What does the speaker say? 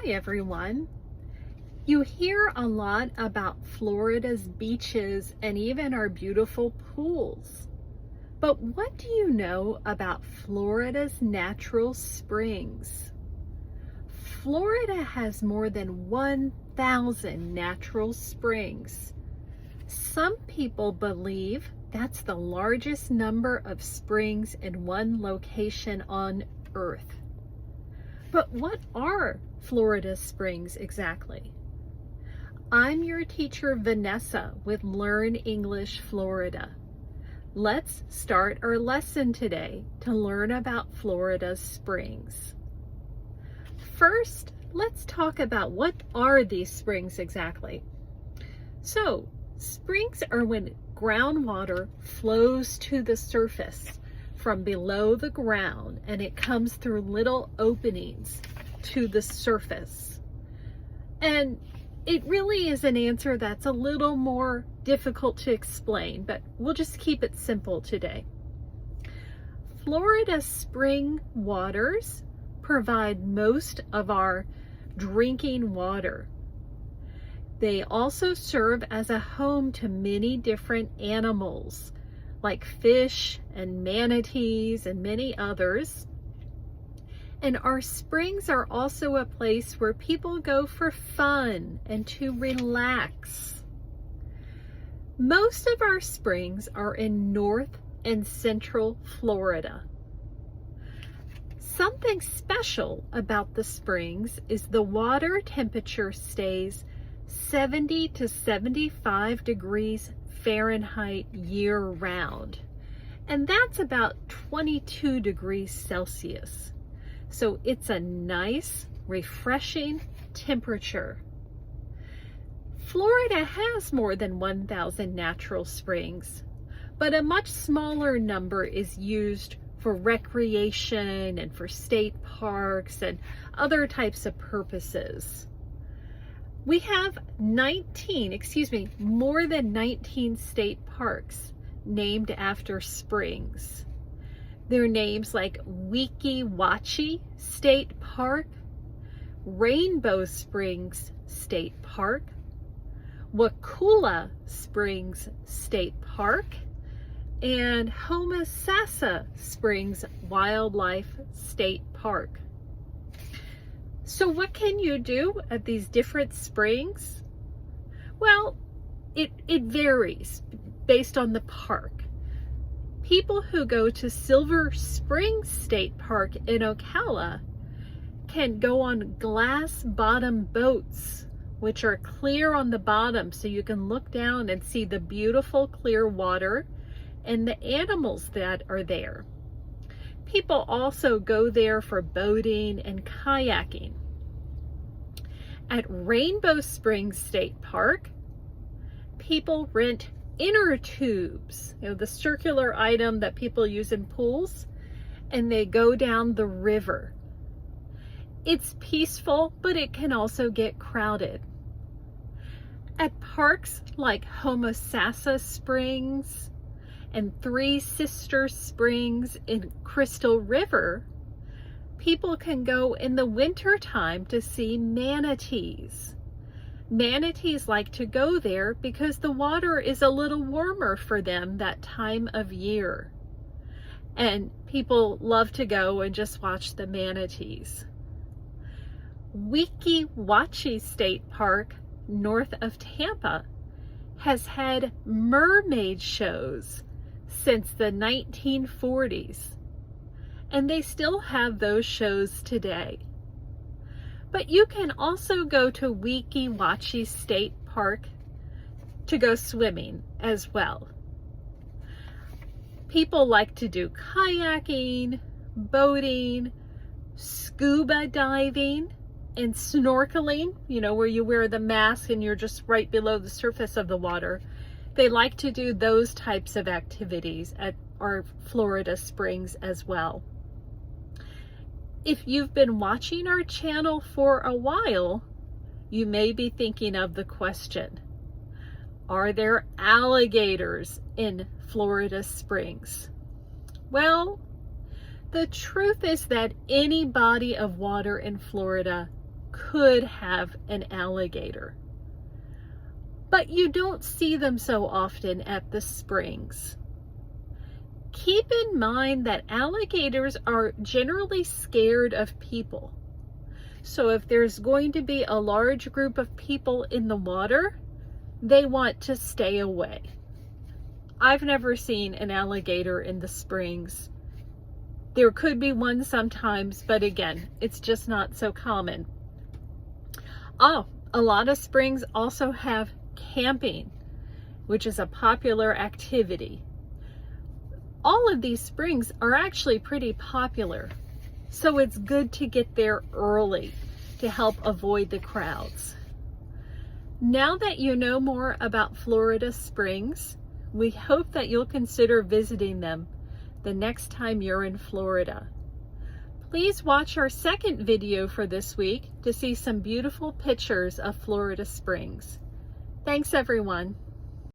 Hi everyone. You hear a lot about Florida's beaches and even our beautiful pools. But what do you know about Florida's natural springs? Florida has more than 1,000 natural springs. Some people believe that's the largest number of springs in one location on Earth. But what are Florida springs exactly? I'm your teacher Vanessa with Learn English Florida. Let's start our lesson today to learn about Florida's springs. First, let's talk about what are these springs exactly. So, springs are when groundwater flows to the surface from below the ground and it comes through little openings to the surface. And it really is an answer that's a little more difficult to explain, but we'll just keep it simple today. Florida spring waters provide most of our drinking water. They also serve as a home to many different animals, like fish and manatees and many others. And our springs are also a place where people go for fun and to relax. Most of our springs are in North and Central Florida. Something special about the springs is the water temperature stays 70 to 75 degrees Fahrenheit year-round, and that's about 22 degrees Celsius. So it's a nice, refreshing temperature. Florida has more than 1,000 natural springs, but a much smaller number is used for recreation and for state parks and other types of purposes. We have more than 19 state parks named after springs. They're names like Weeki Wachee State Park, Rainbow Springs State Park, Wakulla Springs State Park, and Homosassa Springs Wildlife State Park. So what can you do at these different springs? Well, it varies based on the park. People who go to Silver Springs State Park in Ocala can go on glass bottom boats, which are clear on the bottom so you can look down and see the beautiful clear water and the animals that are there. People also go there for boating and kayaking. At Rainbow Springs State Park, people rent inner tubes, the circular item that people use in pools, and they go down the river. It's peaceful, but it can also get crowded. At parks like Homosassa Springs and Three Sisters Springs in Crystal River, people can go in the winter time to see manatees. Manatees like to go there because the water is a little warmer for them that time of year. And people love to go and just watch the manatees. Weeki Wachee State Park, north of Tampa, has had mermaid shows since the 1940s, and they still have those shows today. But you can also go to Weeki Wachee State Park to go swimming as well. People like to do kayaking, boating, scuba diving, and snorkeling, where you wear the mask and you're just right below the surface of the water. They like to do those types of activities at our Florida springs as well. If you've been watching our channel for a while, you may be thinking of the question, are there alligators in Florida springs? Well, the truth is that any body of water in Florida could have an alligator. But you don't see them so often at the springs. Keep in mind that alligators are generally scared of people. So if there's going to be a large group of people in the water, they want to stay away. I've never seen an alligator in the springs. There could be one sometimes, but again, it's just not so common. Oh, a lot of springs also have camping, which is a popular activity. All of these springs are actually pretty popular, so it's good to get there early to help avoid the crowds. Now that you know more about Florida springs, we hope that you'll consider visiting them the next time you're in Florida. Please watch our second video for this week to see some beautiful pictures of Florida springs. Thanks, everyone.